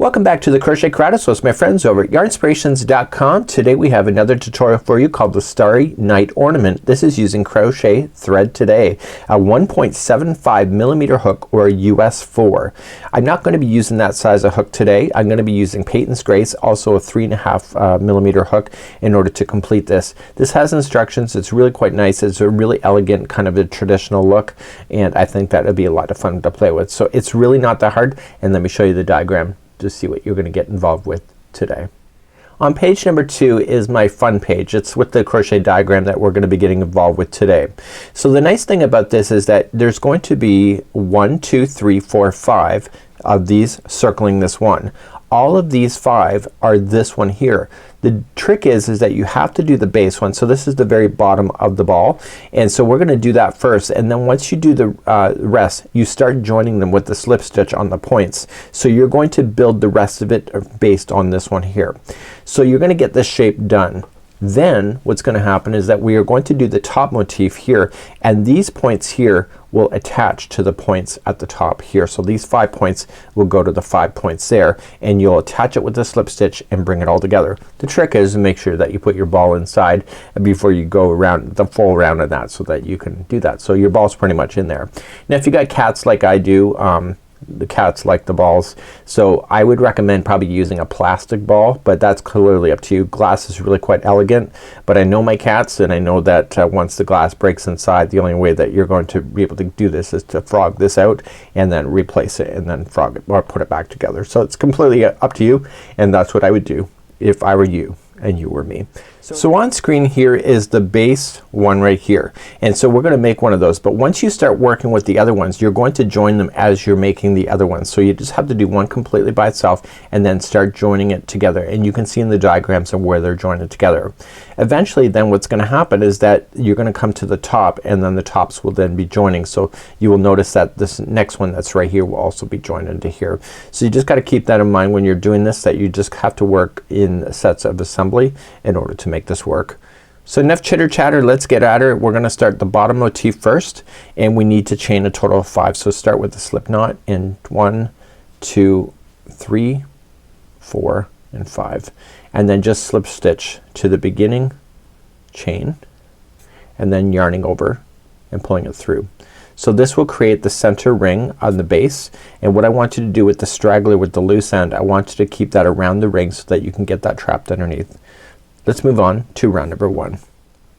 Welcome back to the Crochet Karate. So it's my friends over at yarnspirations.com. Today we have another tutorial for you called the Starry Night Ornament. This is using crochet thread today, a 1.75 millimeter hook or a US 4. I'm not going to be using that size of hook today. I'm going to be using Peyton's Grace, also a 3.5 millimeter hook, in order to complete this. This has instructions. It's really quite nice. It's a really elegant kind of a traditional look, and I think that would be a lot of fun to play with. So it's really not that hard, and let me show you the diagram to see what you're going to get involved with today. On page number 2 is my fun page. It's with the crochet diagram that we're going to be getting involved with today. So the nice thing about this is that there's going to be 1, 2, 3, 4, 5 of these circling this one. All of these 5 are this one here. The trick is that you have to do the base one. So this is the very bottom of the ball, and so we're gonna do that first, and then once you do the rest, you start joining them with the slip stitch on the points. So you're going to build the rest of it based on this one here. So you're gonna get this shape done. Then what's going to happen is that we are going to do the top motif here, and these points here will attach to the points at the top here. So these 5 points will go to the 5 points there, and you'll attach it with the slip stitch and bring it all together. The trick is to make sure that you put your ball inside before you go around the full round of that, so that you can do that. So your ball's pretty much in there. Now if you got cats like I do, the cats like the balls, so I would recommend probably using a plastic ball, but that's clearly up to you. Glass is really quite elegant, but I know my cats, and I know that once the glass breaks inside, the only way that you're going to be able to do this is to frog this out and then replace it and then frog it or put it back together. So it's completely up to you, and that's what I would do if I were you and you were me. So on screen here is the base one right here, and so we're gonna make one of those, but once you start working with the other ones, you're going to join them as you're making the other ones. So you just have to do one completely by itself and then start joining it together, and you can see in the diagrams of where they're joined together. Eventually then what's gonna happen is that you're gonna come to the top, and then the tops will then be joining. So you will notice that this next one that's right here will also be joined into here. So you just gotta keep that in mind when you're doing this, that you just have to work in sets of assembly in order to make this work. So enough chitter chatter, let's get at her. We're gonna start the bottom motif first, and we need to chain a total of 5. So start with the slip knot in 1, 2, 3, 4, and 5, and then just slip stitch to the beginning, chain, and then yarning over and pulling it through. So this will create the center ring on the base, and what I want you to do with the straggler with the loose end, I want you to keep that around the ring so that you can get that trapped underneath. Let's move on to round number 1.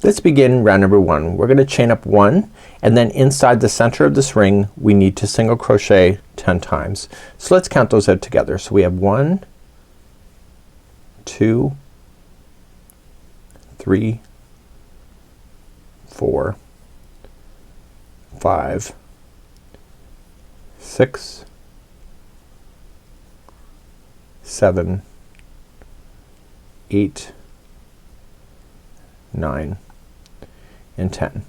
Let's begin round number 1. We're gonna chain up 1, and then inside the center of this ring we need to single crochet 10 times. So let's count those out together. So we have 1, 2, 3, 4, 5, 6, 7, 8, 9, and 10.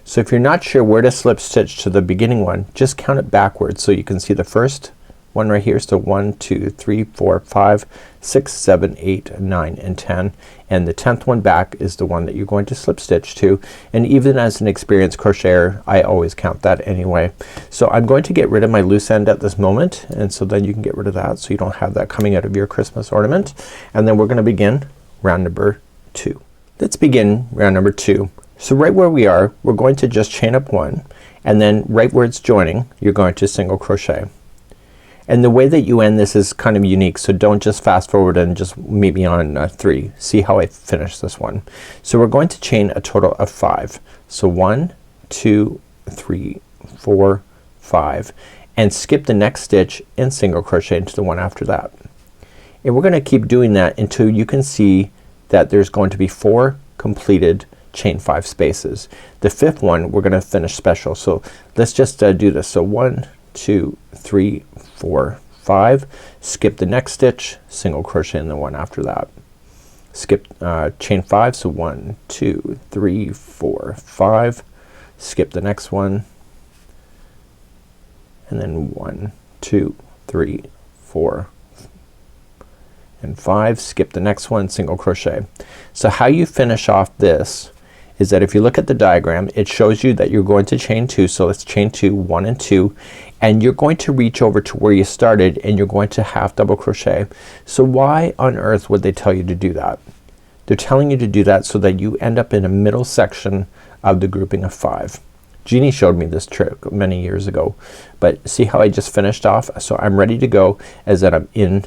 So if you're not sure where to slip stitch to the beginning one, just count it backwards so you can see the first one right here. So 1, 2, 3, 4, 5, 6, 7, 8, 9, and 10, and the 10th one back is the one that you're going to slip stitch to, and even as an experienced crocheter I always count that anyway. So I'm going to get rid of my loose end at this moment, and so then you can get rid of that so you don't have that coming out of your Christmas ornament, and then we're gonna begin round number 2. Let's begin round number 2. So right where we are, we're going to just chain up 1, and then right where it's joining you're going to single crochet. And the way that you end this is kind of unique, so don't just fast forward and just meet me on 3. See how I finish this one. So we're going to chain a total of 5. So 1, 2, 3, 4, 5, and skip the next stitch and single crochet into the one after that. And we're gonna keep doing that until you can see that there's going to be 4 completed chain 5 spaces. The 5th one we're gonna finish special. So let's just do this. So 1, 2, 3, 4, 5, skip the next stitch, single crochet in the one after that. Skip chain 5, so 1, 2, 3, 4, 5, skip the next one, and then 1, 2, 3, 4, and 5, skip the next one, single crochet. So how you finish off this is that if you look at the diagram, it shows you that you're going to chain 2. So let's chain 2, 1 and 2, and you're going to reach over to where you started and you're going to half double crochet. So why on earth would they tell you to do that? They're telling you to do that so that you end up in a middle section of the grouping of 5. Jeannie showed me this trick many years ago, but see how I just finished off? So I'm ready to go as that I'm in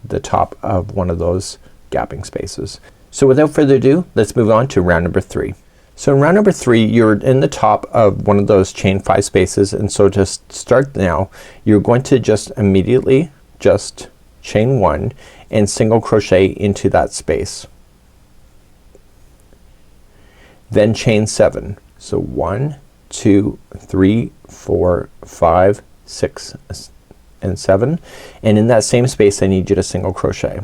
the top of one of those gapping spaces. So without further ado, let's move on to round number 3. So in round number 3, you're in the top of one of those chain 5 spaces, and so to start now, you're going to just immediately just chain 1 and single crochet into that space. Then chain 7. So 1, 2, 3, 4, 5, 6 and 7, and in that same space I need you to single crochet.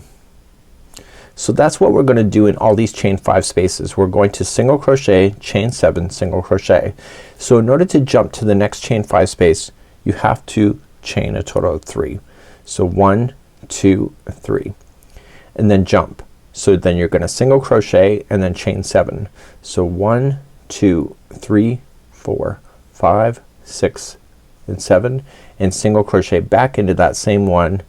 So that's what we're gonna do in all these chain 5 spaces. We're going to single crochet, chain 7, single crochet. So in order to jump to the next chain 5 space, you have to chain a total of 3. So 1, 2, 3, and then jump. So then you're gonna single crochet and then chain 7. So 1, 2, 3, 4, 5, 6 and 7, and single crochet back into that same one,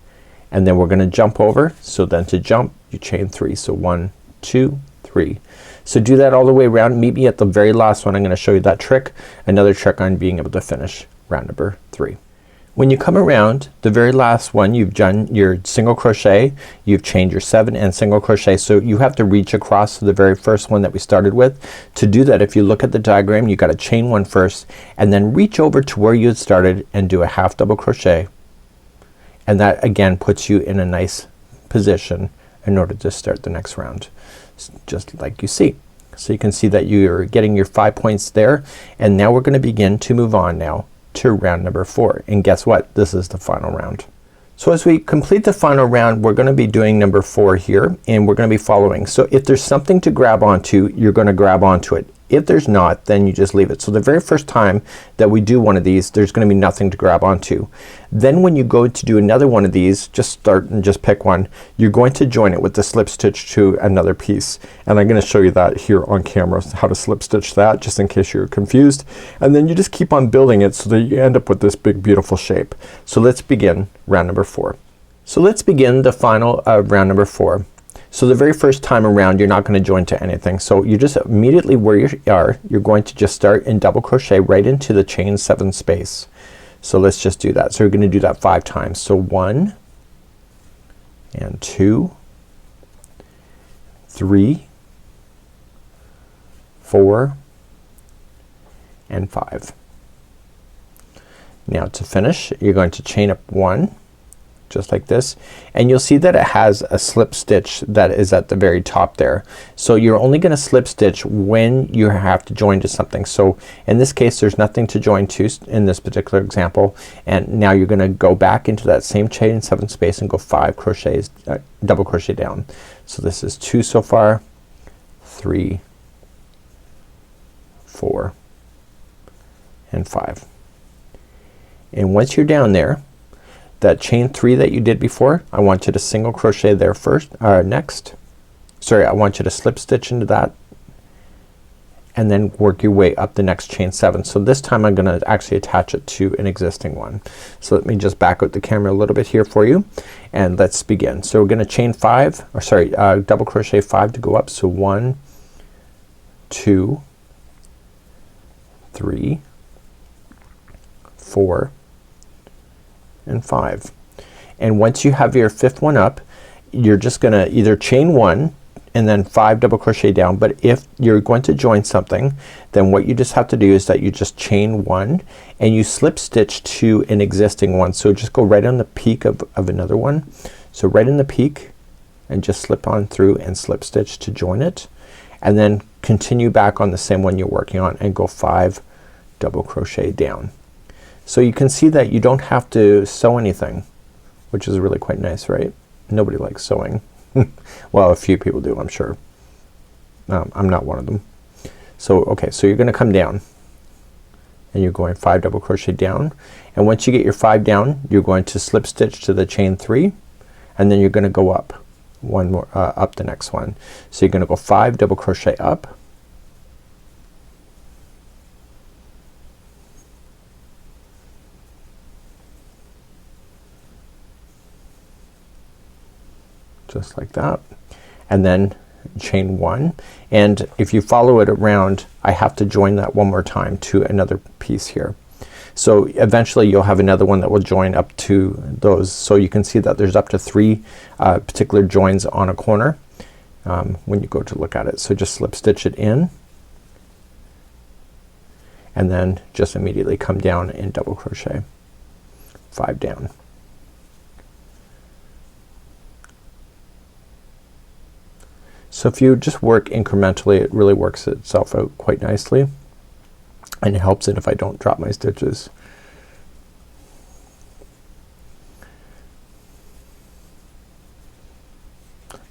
and then we're gonna jump over. So then to jump you chain 3. So 1, 2, 3. So do that all the way around. Meet me at the very last one. I'm gonna show you that trick, another trick on being able to finish round number 3. When you come around the very last one, you've done your single crochet, you've chained your 7 and single crochet, so you have to reach across to the very first one that we started with. To do that, if you look at the diagram, you gotta chain 1 first and then reach over to where you had started and do a half double crochet, and that again puts you in a nice position in order to start the next round, just like you see. So you can see that you're getting your 5 points there, and now we're gonna begin to move on now to round number 4, and guess what? This is the final round. So as we complete the final round, we're gonna be doing number 4 here, and we're gonna be following. So if there's something to grab onto, you're gonna grab onto it. If there's not, then you just leave it. So the very first time that we do one of these, there's gonna be nothing to grab onto. Then when you go to do another one of these, just start and just pick one. You're going to join it with the slip stitch to another piece, and I'm gonna show you that here on camera, how to slip stitch that, just in case you're confused. And then you just keep on building it so that you end up with this big beautiful shape. So let's begin round number 4. So let's begin the final round number 4. So the very first time around, you're not gonna join to anything. So you just immediately where you are, you're going to just start and double crochet right into the chain 7 space. So let's just do that. So you're gonna do that 5 times. So 1 and 2, 3, 4 and 5. Now to finish, you're going to chain up 1 just like this, and you'll see that it has a slip stitch that is at the very top there. So you're only gonna slip stitch when you have to join to something. So in this case there's nothing to join to in this particular example, and now you're gonna go back into that same chain 7 space and go 5 crochets, double crochet down. So this is 2 so far, 3, 4 and 5. And once you're down there, that chain 3 that you did before, I want you to single crochet there first, next. Sorry, I want you to slip stitch into that and then work your way up the next chain 7. So this time I'm gonna actually attach it to an existing one. So let me just back out the camera a little bit here for you, and let's begin. So we're gonna chain 5, or sorry, double crochet 5 to go up. So 1, 2, 3, 4 and 5. And once you have your 5th one up, you're just gonna either chain 1 and then 5 double crochet down, but if you're going to join something, then what you just have to do is that you just chain 1 and you slip stitch to an existing one. So just go right on the peak of another one. So right in the peak, and just slip on through and slip stitch to join it, and then continue back on the same one you're working on and go 5 double crochet down. So you can see that you don't have to sew anything, which is really quite nice, right? Nobody likes sewing. Well, a few people do, I'm sure. I'm not one of them. So okay, so you're gonna come down and you're going 5 double crochet down, and once you get your 5 down, you're going to slip stitch to the chain 3, and then you're gonna go up one more, up the next one. So you're gonna go 5 double crochet up, just like that, and then chain 1, and if you follow it around I have to join that one more time to another piece here. So eventually you'll have another one that will join up to those, so you can see that there's up to 3 particular joins on a corner when you go to look at it. So just slip stitch it in and then just immediately come down and double crochet 5 down. So if you just work incrementally, it really works itself out quite nicely, and it helps it if I don't drop my stitches.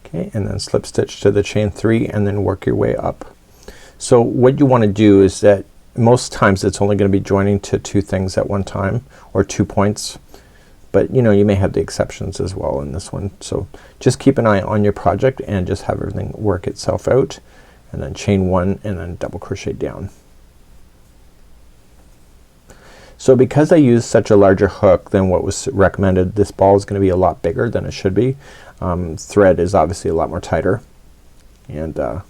Okay, and then slip stitch to the chain 3 and then work your way up. So what you want to do is that most times it's only going to be joining to 2 things at one time, or 2 points, but you know, you may have the exceptions as well in this one. So just keep an eye on your project and just have everything work itself out, and then chain 1 and then double crochet down. So because I used such a larger hook than what was recommended, this ball is going to be a lot bigger than it should be. Thread is obviously a lot more tighter, and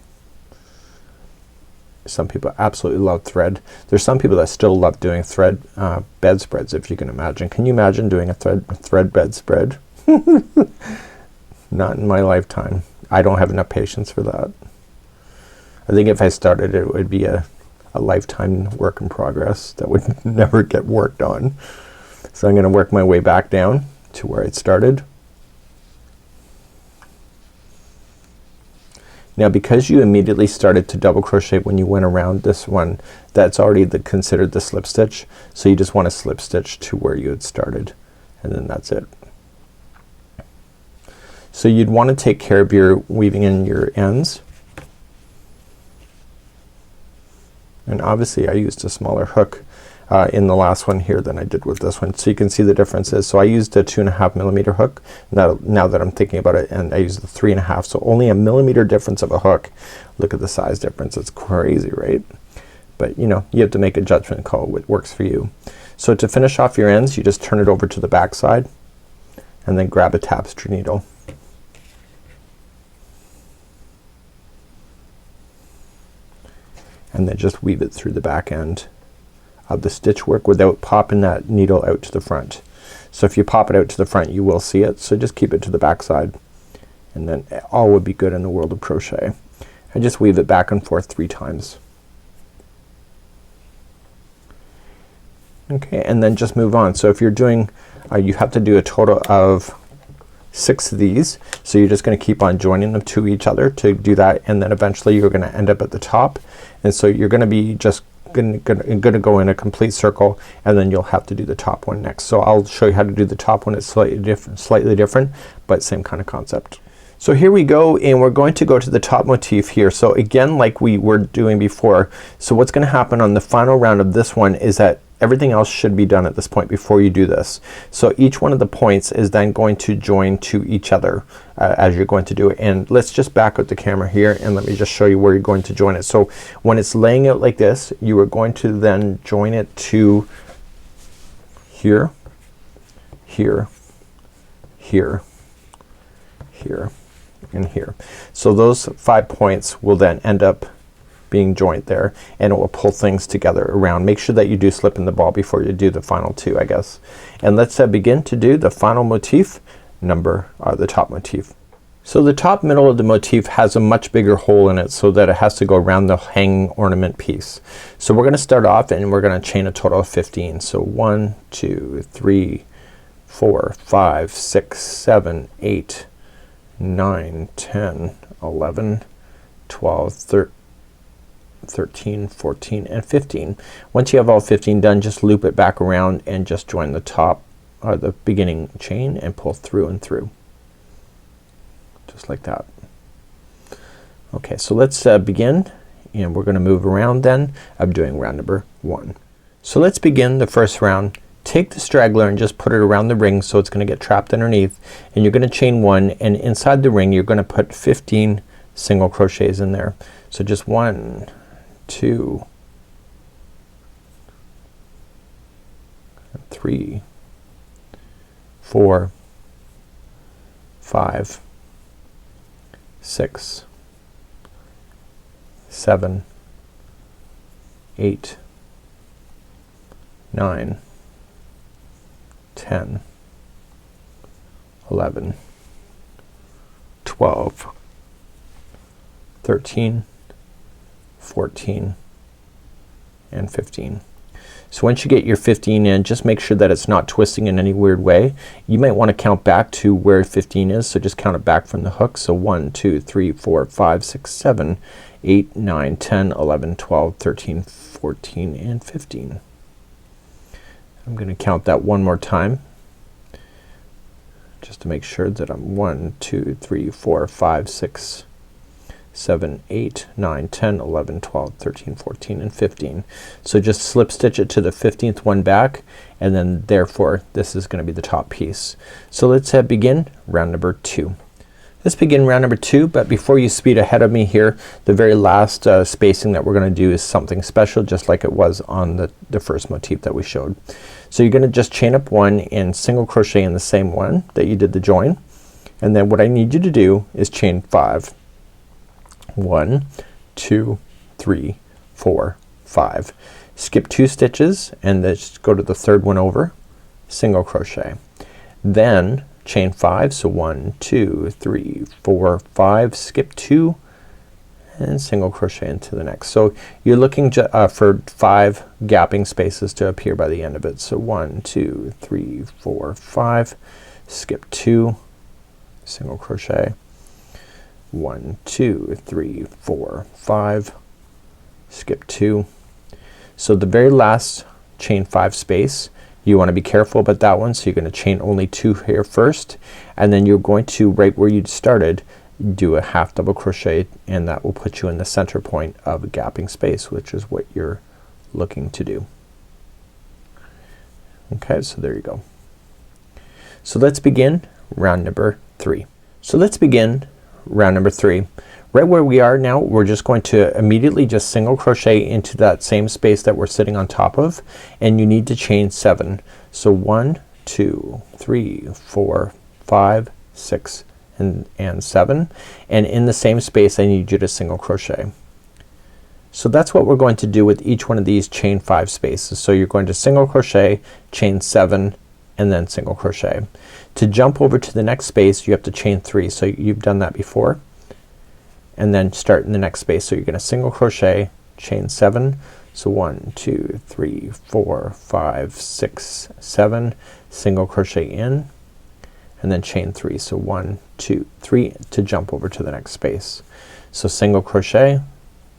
some people absolutely love thread. There's some people that still love doing thread bedspreads, if you can imagine. Can you imagine doing a thread bedspread? Not in my lifetime. I don't have enough patience for that. I think if I started it would be a lifetime work in progress that would never get worked on. So I'm gonna work my way back down to where it started. Now because you immediately started to double crochet when you went around this one, that's already considered the slip stitch, so you just want to slip stitch to where you had started, and then that's it. So you'd want to take care of your weaving in your ends, and obviously I used a smaller hook in the last one here than I did with this one, so you can see the differences. So I used a 2.5 millimeter hook now that I'm thinking about it, and I used the 3.5, so only a millimeter difference of a hook. Look at the size difference. It's crazy, right? But you know, you have to make a judgment call what works for you. So to finish off your ends, you just turn it over to the back side and then grab a tapestry needle. And then just weave it through the back end of the stitch work without popping that needle out to the front. So if you pop it out to the front you will see it, so just keep it to the back side, and then all would be good in the world of crochet. And just weave it back and forth 3 times. Okay, and then just move on. So if you're doing you have to do a total of 6 of these, so you're just gonna keep on joining them to each other to do that, and then eventually you're gonna end up at the top, and so you're gonna be just gonna go in a complete circle, and then you'll have to do the top one next. So I'll show you how to do the top one. It's slightly different, but same kind of concept. So here we go, and we're going to go to the top motif here. So again, like we were doing before, so what's gonna happen on the final round of this one is that everything else should be done at this point before you do this. So each one of the points is then going to join to each other as you're going to do it. And let's just back out the camera here and let me just show you where you're going to join it. So when it's laying out like this, you are going to then join it to here, here, here, here, and here. So those 5 points will then end up being joined there, and it will pull things together around. Make sure that you do slip in the ball before you do the final 2, I guess. And let's begin to do the final motif, the top motif. So the top middle of the motif has a much bigger hole in it, so that it has to go around the hanging ornament piece. So we're gonna start off and we're gonna chain a total of 15. So 1, 2, 3, 4, 5, 6, 7, 8, 9, 10, 11, 12, 13, 14, and 15. Once you have all 15 done, just loop it back around and just join the top or the beginning chain and pull through and through, just like that. Okay, so let's begin, and we're gonna move around then. I'm doing round number 1. So let's begin the first round. Take the straggler and just put it around the ring so it's gonna get trapped underneath, and you're gonna chain 1, and inside the ring you're gonna put 15 single crochets in there. So just 1, 2, 3, 4, 5, 6, 7, 8, 9, 10, 11, 12, 13, 14, and 15. So once you get your 15 in, just make sure that it's not twisting in any weird way. You might want to count back to where 15 is, so just count it back from the hook. So 1, 2, 3, 4, 5, 6, 7, 8, 9, 10, 11, 12, 13, 14, and 15. I'm gonna count that one more time just to make sure that I'm 1, 2, 3, 4, 5, 6, 7, 8, 9, 10, 11, 12, 13, 14, and 15. So just slip stitch it to the 15th one back, and then therefore this is gonna be the top piece. So let's begin round number 2. Let's begin round number 2, but before you speed ahead of me here, the very last spacing that we're gonna do is something special, just like it was on the first motif that we showed. So you're gonna just chain up 1 and single crochet in the same one that you did the join, and then what I need you to do is chain 5. 1, 2, 3, 4, 5. Skip 2 stitches and then just go to the third one over, single crochet. Then chain 5, so 1, 2, 3, 4, 5, skip 2 and single crochet into the next. So you're looking for 5 gapping spaces to appear by the end of it. So 1, 2, 3, 4, 5, skip 2, single crochet, 1, 2, 3, 4, 5, skip 2. So the very last chain 5 space, you want to be careful about that one, so you're gonna chain only 2 here first, and then you're going to, right where you started, do a half double crochet, and that will put you in the center point of a gapping space, which is what you're looking to do. Okay, so there you go. So let's begin round number 3. So let's begin round number 3. Right where we are now, we're just going to immediately just single crochet into that same space that we're sitting on top of, and you need to chain 7. So 1, 2, 3, 4, 5, 6, and 7, and in the same space I need you to single crochet. So that's what we're going to do with each one of these chain 5 spaces. So you're going to single crochet, chain 7, and then single crochet. To jump over to the next space you have to chain 3. So you've done that before, and then start in the next space. So you're gonna single crochet, chain 7, so 1, 2, 3, 4, 5, 6, 7, single crochet in, and then chain 3. So 1, 2, 3 to jump over to the next space. So single crochet,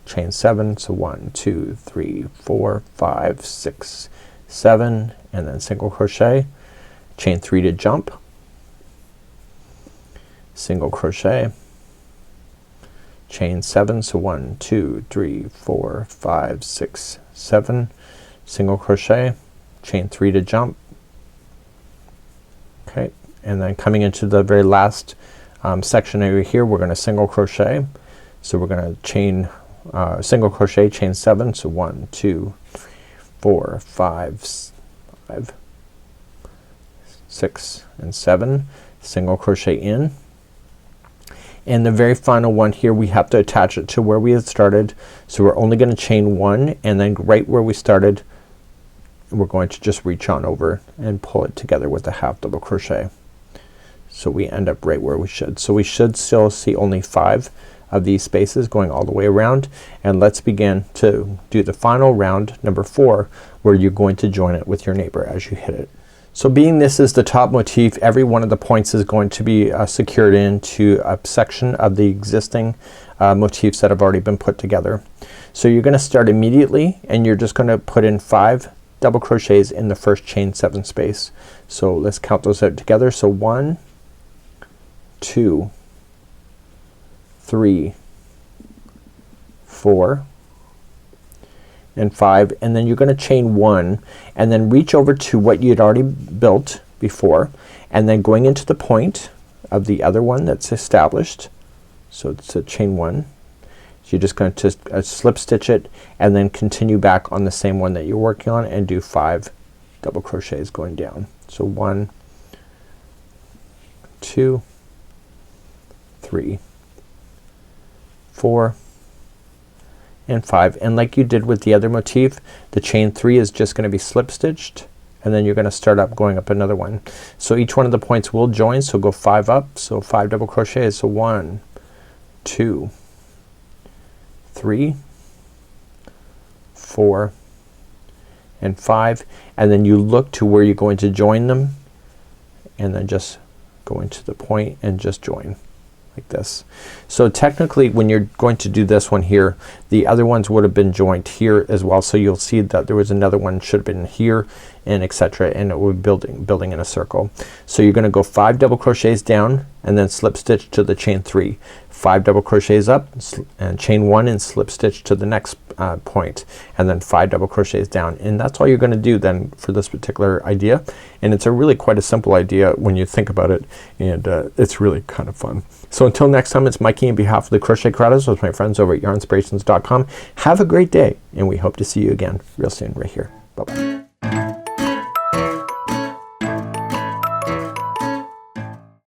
chain 7, so 1, 2, 3, 4, 5, 6, 7, and then single crochet, chain 3 to jump, single crochet, chain 7, so 1, 2, 3, 4, 5, 6, 7, single crochet, chain 3 to jump. Okay, and then coming into the very last section area here, we're gonna single crochet. So we're gonna chain single crochet, chain 7, so 1, 2, 3, 4, 5, 6, and 7, single crochet in. And the very final one here, we have to attach it to where we had started. So we're only gonna chain 1, and then right where we started we're going to just reach on over and pull it together with a half double crochet. So we end up right where we should. So we should still see only 5 of these spaces going all the way around, and let's begin to do the final round, number 4, where you're going to join it with your neighbor as you hit it. So being this is the top motif, every one of the points is going to be secured into a section of the existing motifs that have already been put together. So you're gonna start immediately, and you're just gonna put in 5 double crochets in the first chain 7 space. So let's count those out together. So 1, 2, 3, 4, and 5, and then you're gonna chain 1 and then reach over to what you'd already built before, and then going into the point of the other one that's established. So it's a chain 1. So you're just going to slip stitch it and then continue back on the same one that you're working on and do 5 double crochets going down. So 1, 2, 3, 4 and 5, and like you did with the other motif, the chain 3 is just gonna be slip stitched, and then you're gonna start up going up another one. So each one of the points will join, so go 5 up, so 5 double crochets. So 1, 2, 3, 4 and 5, and then you look to where you're going to join them, and then just go into the point and just join like this. So technically when you're going to do this one here, the other ones would have been joined here as well, so you'll see that there was another one should have been here, and etc., and it would be building in a circle. So you're gonna go 5 double crochets down and then slip stitch to the chain 3, 5 double crochets up and chain 1 and slip stitch to the next point, and then 5 double crochets down, and that's all you're gonna do then for this particular idea. And it's a really quite a simple idea when you think about it, and it's really kind of fun. So until next time, it's Mikey on behalf of the Crochet Creators with my friends over at yarnspirations.com. Have a great day, and we hope to see you again real soon right here. Bye bye.